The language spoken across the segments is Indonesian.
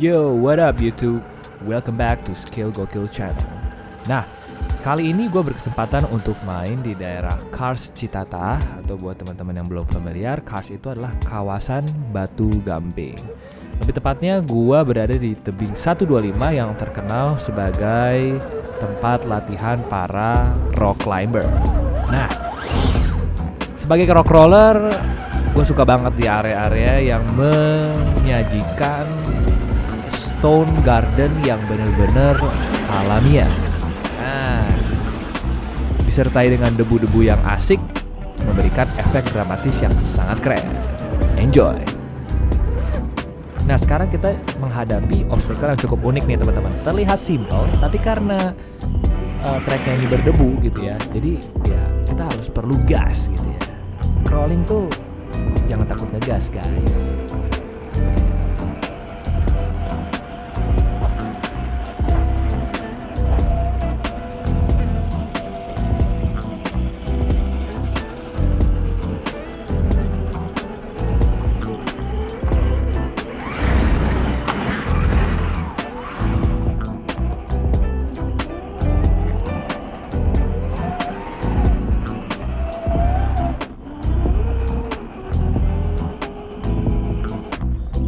Yo, what up YouTube? Welcome back to Skill Gokil Channel. Nah, kali ini gue berkesempatan untuk main di daerah Kars Citata. Atau buat teman-teman yang belum familiar, Kars itu adalah kawasan Batu Gamping. Lebih tepatnya gue berada di tebing 125 yang terkenal sebagai tempat latihan para rock climber. Nah, sebagai rock roller, gue suka banget di area-area yang menyajikan stone garden yang benar-benar alamiah. Nah, disertai dengan debu-debu yang asik, memberikan efek dramatis yang sangat keren. Enjoy! Nah, sekarang kita menghadapi obstacle yang cukup unik nih teman-teman. Terlihat simple, tapi karena tracknya ini berdebu gitu ya, jadi ya kita harus perlu gas gitu ya. Crawling tuh jangan takut ngegas guys.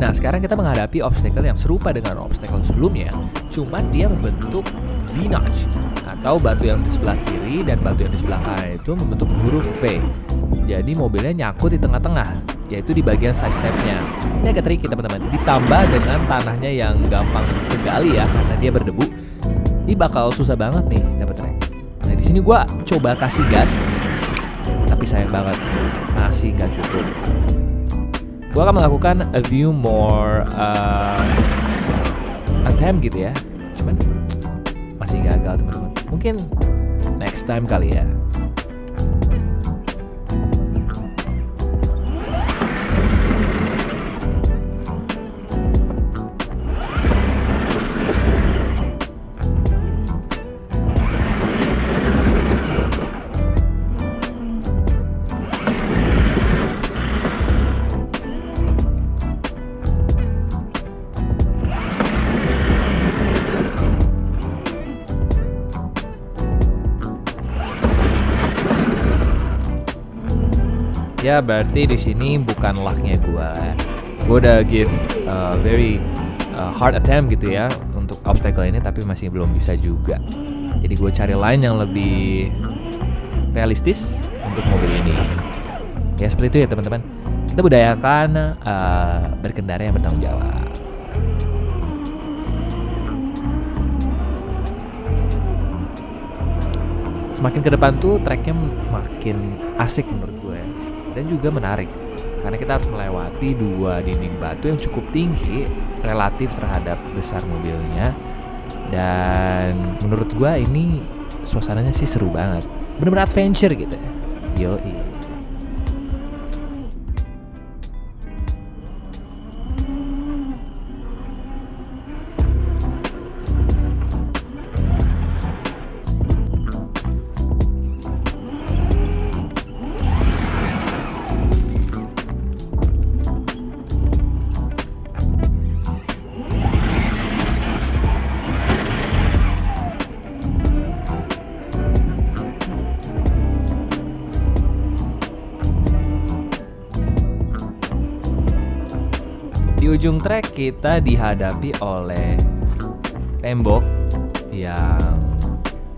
Nah, sekarang kita menghadapi obstacle yang serupa dengan obstacle sebelumnya, cuman dia membentuk V-notch atau batu yang di sebelah kiri dan batu yang di sebelah kanan itu membentuk huruf V. Jadi mobilnya nyangkut di tengah-tengah, yaitu di bagian side stepnya. Ini agak tricky teman-teman. Ditambah dengan tanahnya yang gampang tergali ya, karena dia berdebu. Ini bakal susah banget nih dapat track. Nah, di sini gua coba kasih gas, tapi sayang banget masih nggak cukup. Gue akan melakukan a few more attempt gitu ya. Cuman masih gagal teman-teman. Mungkin next time kali ya. Ya berarti di sini bukan lucknya gue. Gue udah give very hard attempt gitu ya untuk obstacle ini, tapi masih belum bisa juga. Jadi gue cari line yang lebih realistis untuk mobil ini. Ya seperti itu ya teman-teman. Kita budayakan berkendara yang bertanggung jawab. Semakin ke depan tuh tracknya makin asik menurut gue. Dan juga menarik karena kita harus melewati dua dinding batu yang cukup tinggi relatif terhadap besar mobilnya. Dan menurut gua ini suasananya sih seru banget, bener-bener adventure gitu. Yoi. Di ujung trek kita dihadapi oleh tembok yang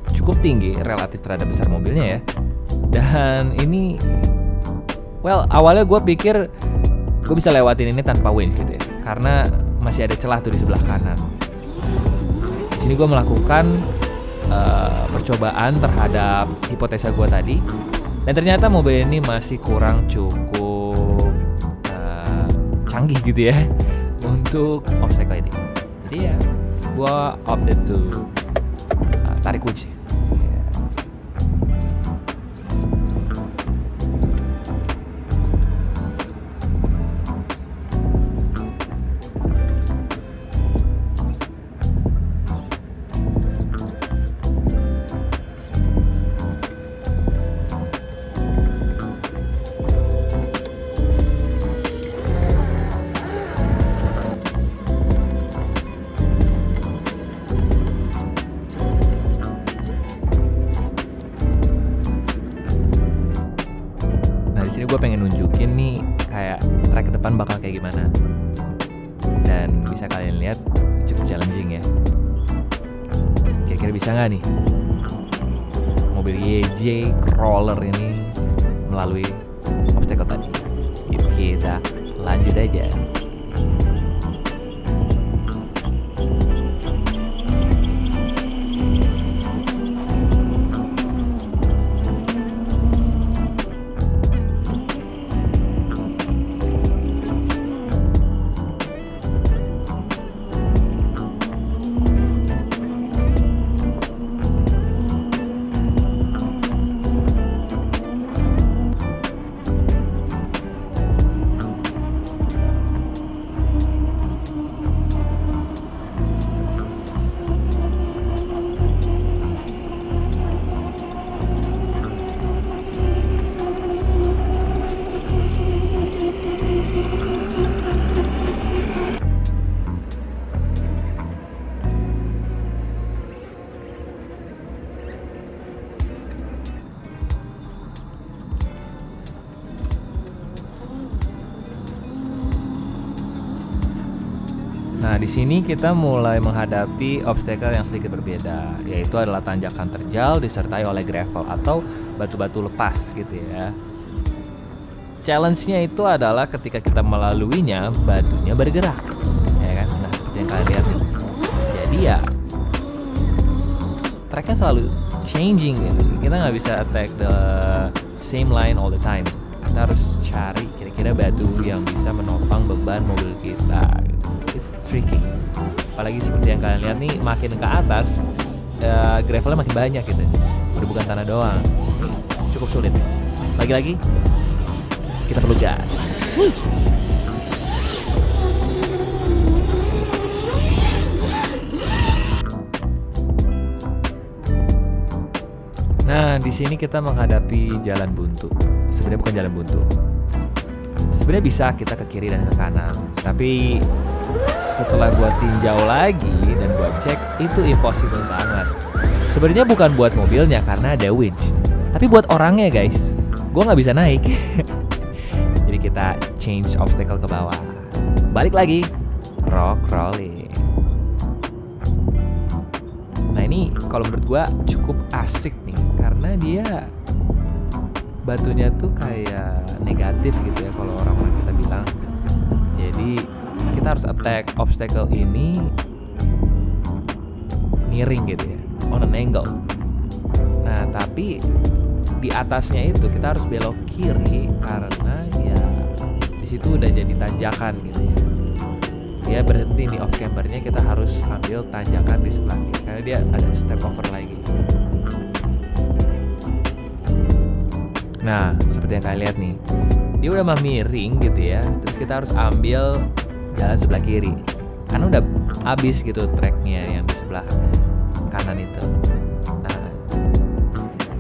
cukup tinggi relatif terhadap besar mobilnya ya. Dan ini, awalnya gue pikir gue bisa lewatin ini tanpa winch gitu ya, karena masih ada celah tuh di sebelah kanan. Di sini gue melakukan percobaan terhadap hipotesa gue tadi, dan ternyata mobil ini masih kurang cukup canggih gitu ya untuk obstacle ini. Jadi ya gue opted to tarik kunci. pengen nunjukin nih kayak track ke depan bakal kayak gimana. Dan bisa kalian lihat cukup challenging ya. Kira-kira bisa nggak nih mobil YJ crawler ini melalui obstacle tadi? Yuk kita lanjut aja. Nah, di sini kita mulai menghadapi obstacle yang sedikit berbeda, yaitu adalah tanjakan terjal disertai oleh gravel atau batu-batu lepas gitu ya. Challenge-nya itu adalah ketika kita melaluinya, batunya bergerak, ya kan? Nah, seperti yang kalian lihat nih. Jadi ya, tracknya selalu changing gitu. Kita nggak bisa attack the same line all the time. Kita harus cari kira-kira batu yang bisa menopang beban mobil kita gitu. It's tricky. Apalagi seperti yang kalian lihat nih, makin ke atas gravelnya makin banyak gitu. Udah bukan tanah doang. Cukup sulit. Lagi-lagi kita perlu gas. Nah, di sini kita menghadapi jalan buntu. Sebenarnya bukan jalan buntu. Sebenarnya bisa kita ke kiri dan ke kanan, tapi setelah gua tinjau lagi dan gua cek, itu impossible banget. Sebenarnya bukan buat mobilnya karena ada winch, tapi buat orangnya guys. Gua nggak bisa naik. Jadi kita change obstacle ke bawah. Balik lagi, rock crawling. Nah ini kalau menurut gua cukup asik nih, karena dia batunya tuh kayak negatif gitu ya kalau orang-orang kita bilang. Jadi kita harus attack obstacle ini miring gitu ya, on an angle. Nah tapi di atasnya itu kita harus belok kiri karena ya di situ udah jadi tanjakan gitu ya. Dia berhenti nih off cambernya, kita harus ambil tanjakan di sebelah kiri karena dia ada step over lagi. Nah, seperti yang kalian lihat nih, dia udah mah miring gitu ya. Terus kita harus ambil jalan sebelah kiri karena udah habis gitu tracknya yang di sebelah kanan itu. Nah,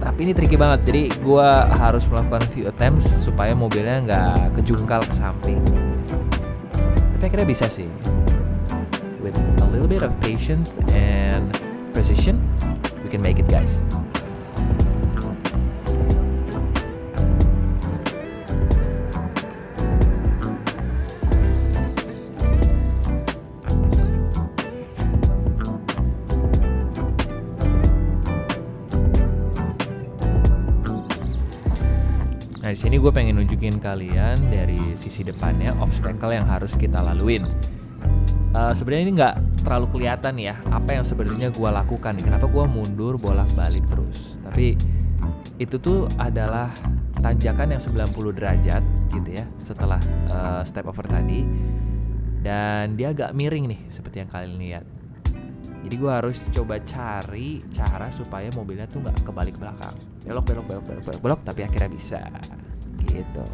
tapi ini tricky banget. Jadi gue harus melakukan few attempts supaya mobilnya nggak kejungkal ke samping. Tapi akhirnya bisa sih. With a little bit of patience and precision, we can make it, guys. Nah di sini gue pengen nunjukin kalian dari sisi depannya obstacle yang harus kita laluin. Sebenarnya ini nggak terlalu kelihatan ya apa yang sebenarnya gue lakukan. Kenapa gue mundur bolak-balik terus? Tapi itu tuh adalah tanjakan yang 90 derajat gitu ya setelah step over tadi, dan dia agak miring nih seperti yang kalian lihat. Jadi gue harus coba cari cara supaya mobilnya tuh nggak kebalik belakang, belok, tapi akhirnya bisa, gitu.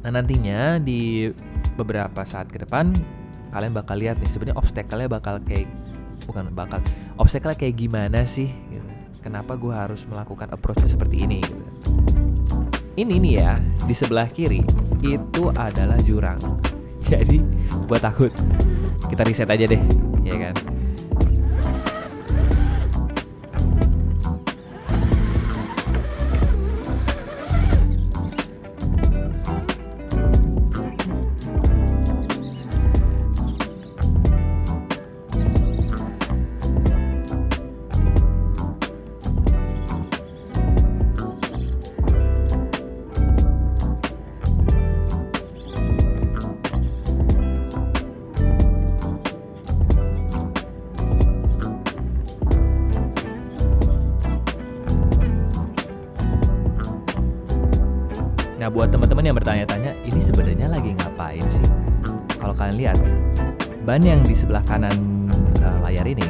Nah nantinya di beberapa saat ke depan kalian bakal lihat nih sebenarnya obstacle-nya obstacle kayak gimana sih? Gitu. Kenapa gue harus melakukan approach-nya seperti ini? Gitu. Ini nih ya di sebelah kiri itu adalah jurang. Jadi gue takut. Kita reset aja deh, ya kan? Nah, buat teman-teman yang bertanya-tanya, ini sebenarnya lagi ngapain sih? Kalau kalian lihat, ban yang di sebelah kanan layar ini,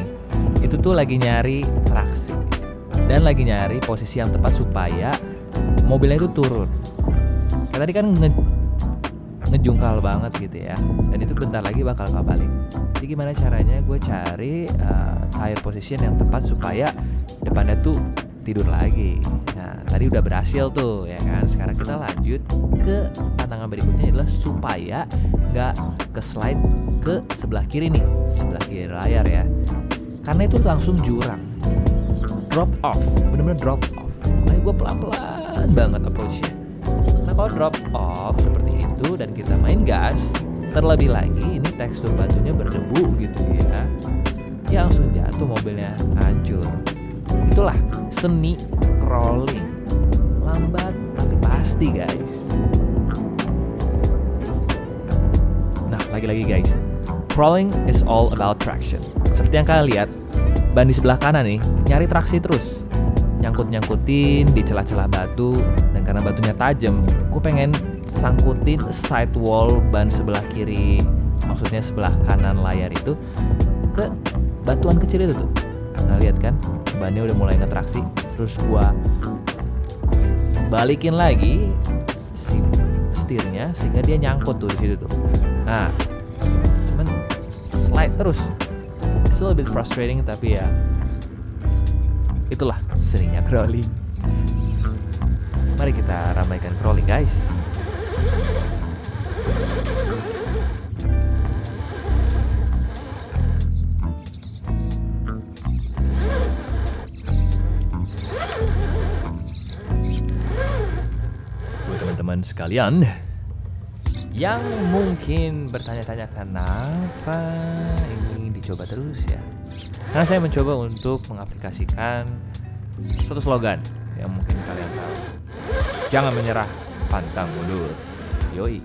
itu tuh lagi nyari traksi dan lagi nyari posisi yang tepat supaya mobilnya itu turun. Kayak tadi kan ngejungkal banget gitu ya, dan itu bentar lagi bakal kebalik. Jadi gimana caranya gue cari tire position yang tepat supaya depannya tuh tidur lagi. Nah, tadi udah berhasil tuh ya kan. Sekarang kita lanjut ke tantangan berikutnya adalah supaya nggak ke slide ke sebelah kiri nih, sebelah kiri layar ya. Karena itu langsung jurang, drop off, bener-bener drop off. Makanya gue pelan-pelan banget approach-nya. Nah kalau drop off seperti itu dan kita main gas, terlebih lagi ini tekstur batunya berdebu gitu ya, ya langsung jatuh, mobilnya hancur. Itulah seni crawling, lambat tapi pasti guys. Nah lagi-lagi guys, crawling is all about traction. Seperti yang kalian lihat, ban di sebelah kanan nih nyari traksi terus, nyangkut-nyangkutin di celah-celah batu, dan karena batunya tajam, gue pengen sangkutin sidewall ban sebelah kiri, maksudnya sebelah kanan layar itu, ke batuan kecil itu tuh. Nah lihat kan, bannya udah mulai ngetraksi, terus gue balikin lagi si setirnya sehingga dia nyangkut tuh di situ tuh. Nah, cuman slide terus. It's a little bit frustrating, tapi ya itulah seninya crawling. Mari kita ramaikan crawling guys. Buat teman-teman sekalian yang mungkin bertanya-tanya kenapa ini dicoba terus ya, karena saya mencoba untuk mengaplikasikan suatu slogan yang mungkin kalian tahu. Jangan menyerah, pantang mundur. Yoi.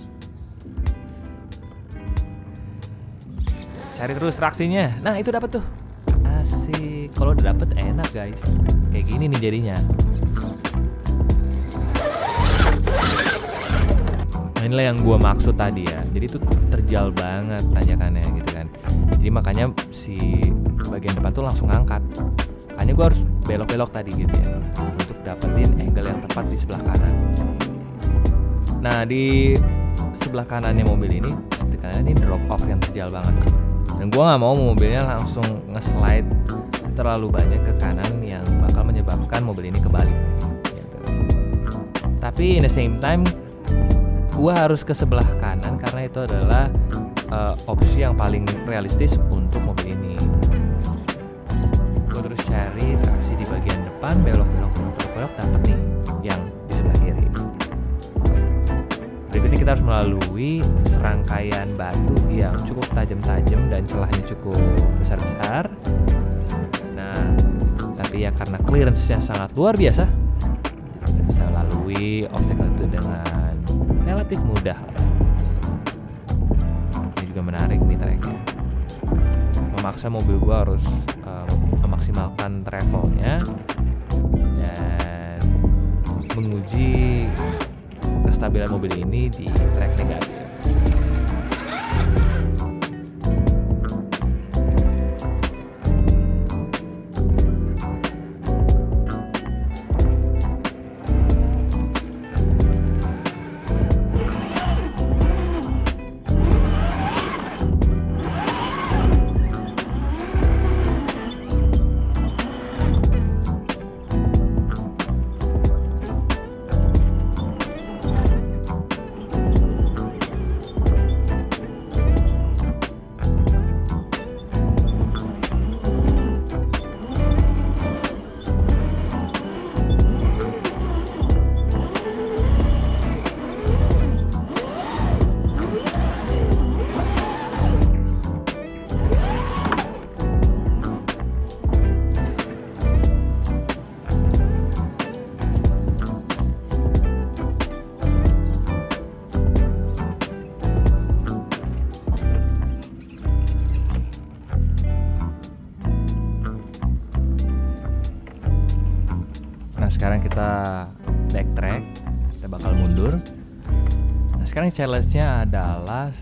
Cari terus traksinya. Nah itu dapat tuh. Asik. Kalau udah dapet enak guys. Kayak gini nih jadinya. Nah inilah yang gue maksud tadi ya. Jadi itu terjal banget tanjakannya gitu kan. Jadi makanya si bagian depan tuh langsung ngangkat. Makanya gue harus belok-belok tadi gitu ya, untuk dapetin angle yang tepat di sebelah kanan. Nah di sebelah kanannya mobil ini, sebelah kanan ini drop off yang terjal banget. Dan gue nggak mau mobilnya langsung nge-slide terlalu banyak ke kanan yang bakal menyebabkan mobil ini kebalik. Gitu. Tapi in the same time, gue harus ke sebelah kanan karena itu adalah opsi yang paling realistis untuk mobil ini. Gue terus cari traksi di bagian depan, belok-belok dapet nih yang di sebelah kiri. Berikutnya kita harus melalui serangkaian batu yang cukup tajam-tajam dan celahnya cukup besar-besar. Nah, tapi ya karena clearance-nya sangat luar biasa, kita bisa lalui obstacle itu dengan relatif mudah. Ini juga menarik nih tracknya. Memaksa mobil gua harus memaksimalkan travelnya dan menguji kestabilan mobil ini di track negatif. Nah sekarang kita backtrack, kita bakal mundur Nah sekarang challenge-nya adalah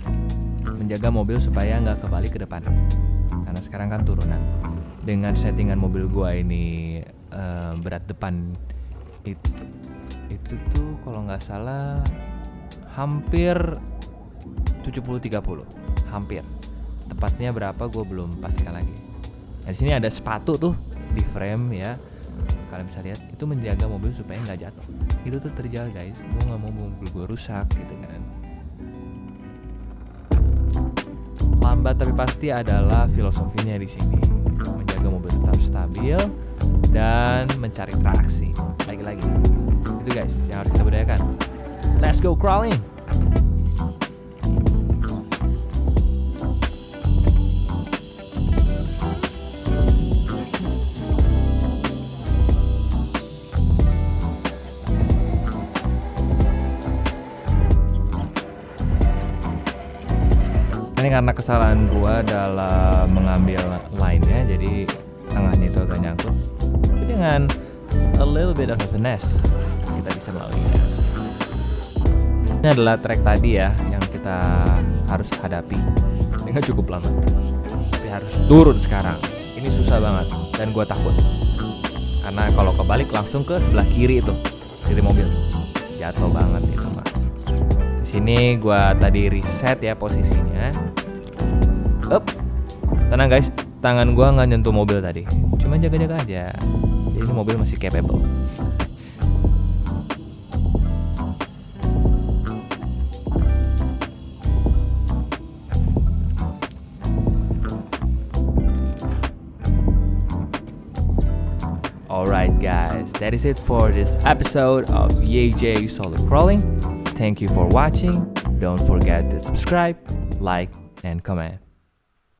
menjaga mobil supaya nggak kebalik ke depan, karena sekarang kan turunan. Dengan settingan mobil gua ini berat depan itu tuh kalau nggak salah hampir 70-30, hampir. Tepatnya berapa gue belum pastikan lagi. Nah, di sini ada sepatu tuh di frame ya. Kalian bisa lihat itu menjaga mobil supaya nggak jatuh. Itu tuh terjaga guys. Gue nggak mau mobil gue rusak gitu kan. Lambat tapi pasti adalah filosofinya di sini. Menjaga mobil tetap stabil dan mencari traksi. Lagi-lagi. Itu guys yang harus kita budayakan. Let's go crawling. Ini karena kesalahan gua dalam mengambil line-nya, jadi tangannya itu agak nyangkut. Tapi dengan a little bit of finesse kita bisa melaluinya. Ini adalah track tadi ya yang kita harus hadapi dengan cukup lama. Tapi harus turun sekarang. Ini susah banget dan gua takut. Karena kalau kebalik langsung ke sebelah kiri itu, kiri mobil. Jatuh banget itu mah. Di sini gua tadi reset ya posisinya. Up. Tenang guys, tangan gua nggak nyentuh mobil tadi. Cuma jaga-jaga aja. Jadi ini mobil masih capable. Alright guys, that is it for this episode of YJ Solo Crawling. Thank you for watching. Don't forget to subscribe, like, and comment.